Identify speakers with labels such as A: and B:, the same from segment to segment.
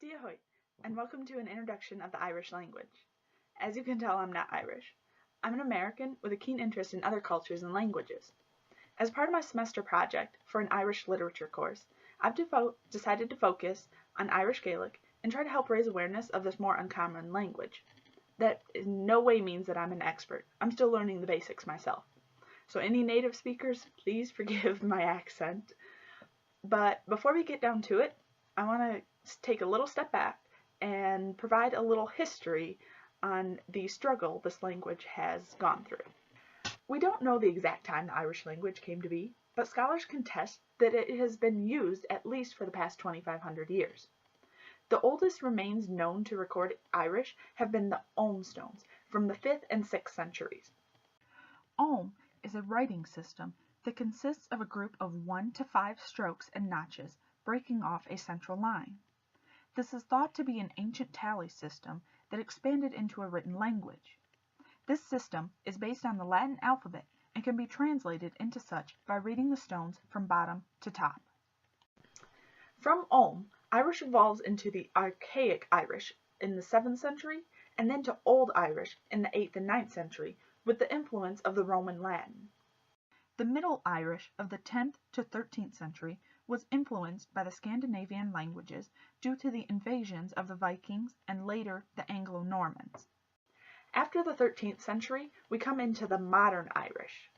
A: Diahoy, and welcome to an introduction of the Irish language. As you can tell, I'm not Irish. I'm an American with a keen interest in other cultures and languages. As part of my semester project for an Irish literature course, I've decided to focus on Irish Gaelic and try to help raise awareness of this more uncommon language. That in no way means that I'm an expert. I'm still learning the basics myself. So any native speakers, please forgive my accent. But before we get down to it, I want to take a little step back and provide a little history on the struggle this language has gone through. We don't know the exact time the Irish language came to be, but scholars contest that it has been used at least for the past 2,500 years. The oldest remains known to record Irish have been the Olm stones from the 5th and 6th centuries.
B: Olm is a writing system that consists of a group of 1 to 5 strokes and notches breaking off a central line. This is thought to be an ancient tally system that expanded into a written language. This system is based on the Latin alphabet and can be translated into such by reading the stones from bottom to top.
A: From Olm, Irish evolves into the Archaic Irish in the 7th century and then to Old Irish in the 8th and 9th century with the influence of the Roman Latin.
B: The Middle Irish of the 10th to 13th century was influenced by the Scandinavian languages due to the invasions of the Vikings and later the Anglo-Normans.
A: After the 13th century, we come into the modern Irish.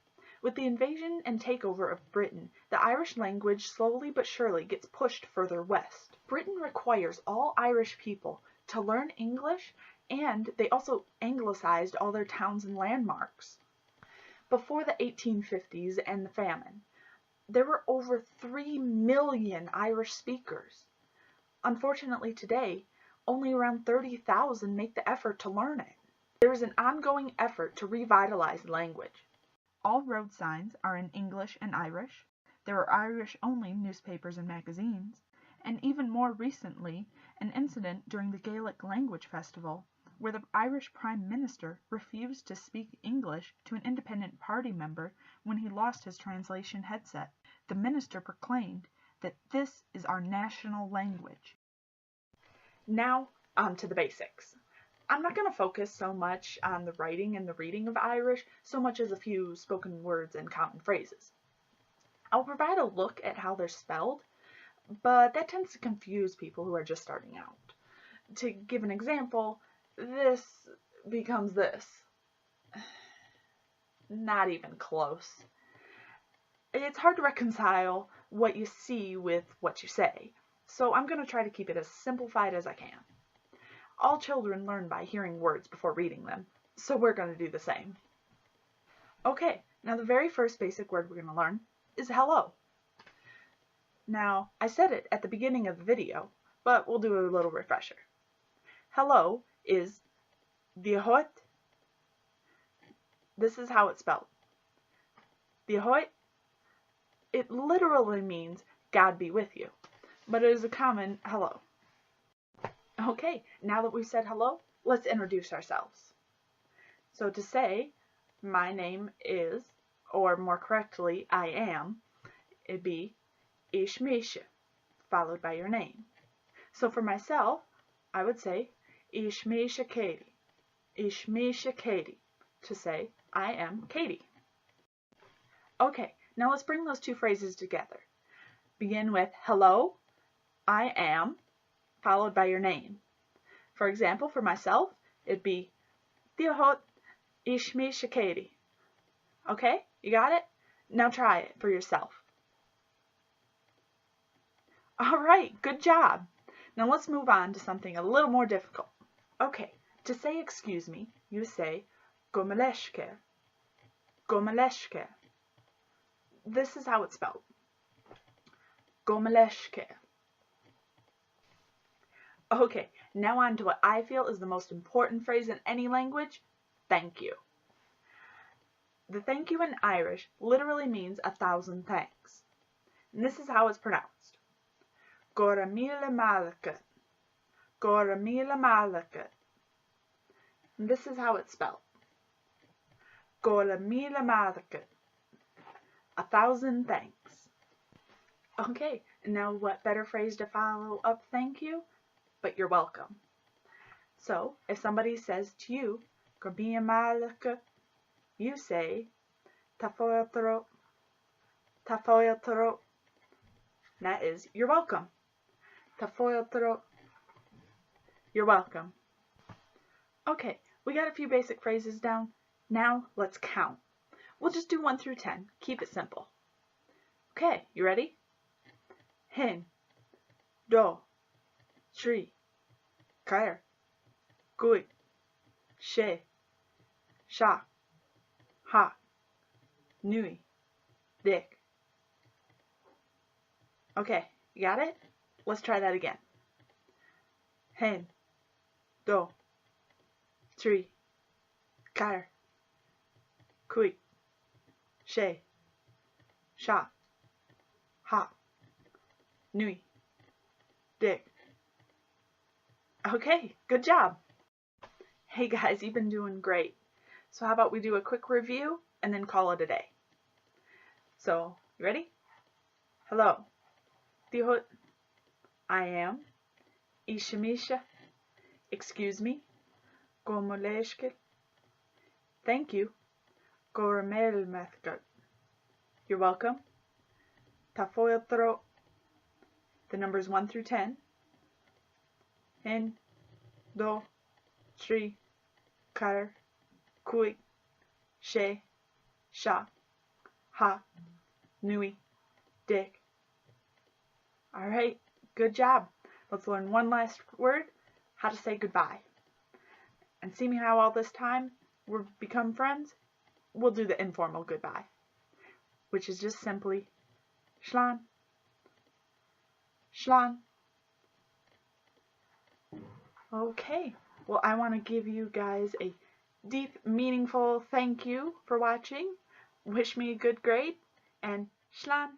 A: With the invasion and takeover of Britain, the Irish language slowly but surely gets pushed further west. Britain requires all Irish people to learn English, and they also anglicized all their towns and landmarks. Before the 1850s and the famine, there were over 3 million Irish speakers. Unfortunately today, only around 30,000 make the effort to learn it. There is an ongoing effort to revitalize the language.
B: All road signs are in English and Irish. There are Irish-only newspapers and magazines, and even more recently, an incident during the Gaelic Language Festival where the Irish Prime Minister refused to speak English to an independent party member when he lost his translation headset. The minister proclaimed that this is our national language.
A: Now, on to the basics. I'm not going to focus so much on the writing and the reading of Irish so much as a few spoken words and common phrases. I'll provide a look at how they're spelled, but that tends to confuse people who are just starting out. To give an example, this becomes this. Not even close. It's hard to reconcile what you see with what you say, so I'm going to try to keep it as simplified as I can. All children learn by hearing words before reading them, so we're going to do the same. Okay, now the very first basic word we're going to learn is hello. Now, I said it at the beginning of the video, but we'll do a little refresher. Hello is Diahoy. This is how it's spelled. Diahoy. It literally means God be with you, but it is a common hello. Okay, now that we've said hello, let's introduce ourselves. So to say, my name is, or more correctly, I am, it'd be Ishmeisha, followed by your name. So for myself, I would say Ishmeisha Katie. Ishmeisha Katie, to say, I am Katie. Okay, now let's bring those two phrases together. Begin with hello, I am, followed by your name. For example, for myself, it'd be Diahoy Ishmeisha Katie. Okay, you got it? Now try it for yourself. Alright, good job. Now let's move on to something a little more difficult. Okay, to say excuse me, you say Gomaleshke. Gomaleshke. This is how it's spelled. Gomaleshke. Okay, now on to what I feel is the most important phrase in any language, thank you. The thank you in Irish literally means 1,000 thanks. And this is how it's pronounced. Gora mille malaka. Gora mille malaka. And this is how it's spelled. Gora mille malaka. 1,000 thanks. Okay, and now what better phrase to follow up thank you but you're welcome. So if somebody says to you, "Gorbiamalaka," you say, "Tafoyotoro, tafoyotoro." That is, you're welcome. Tafoyotoro. You're welcome. Okay, we got a few basic phrases down. Now let's count. We'll just do 1 through 10. Keep it simple. Okay, you ready? Hin, do, shri, kair, gui, she, sha, ha, nui, dik. Okay, you got it? Let's try that again. Hin, do, shri, kair, gui, she, sha, ha, nui, dik. Okay, good job. Hey guys, you've been doing great. So how about we do a quick review and then call it a day. So, you ready? Hello. Tihut. I am. Ishamisha. Excuse me. Gomoleshkil. Thank you. Goramelmethkut. You're welcome. Tafoyotro. The numbers 1 through 10. Hin, do, shri, kar, kui, she, sha, ha, nui, dik. Alright, good job. Let's learn one last word, how to say goodbye. And seeing how all this time we've become friends, we'll do the informal goodbye, which is just simply shlan, shlan. Okay, well, I want to give you guys a deep, meaningful thank you for watching. Wish me a good grade, and shlan.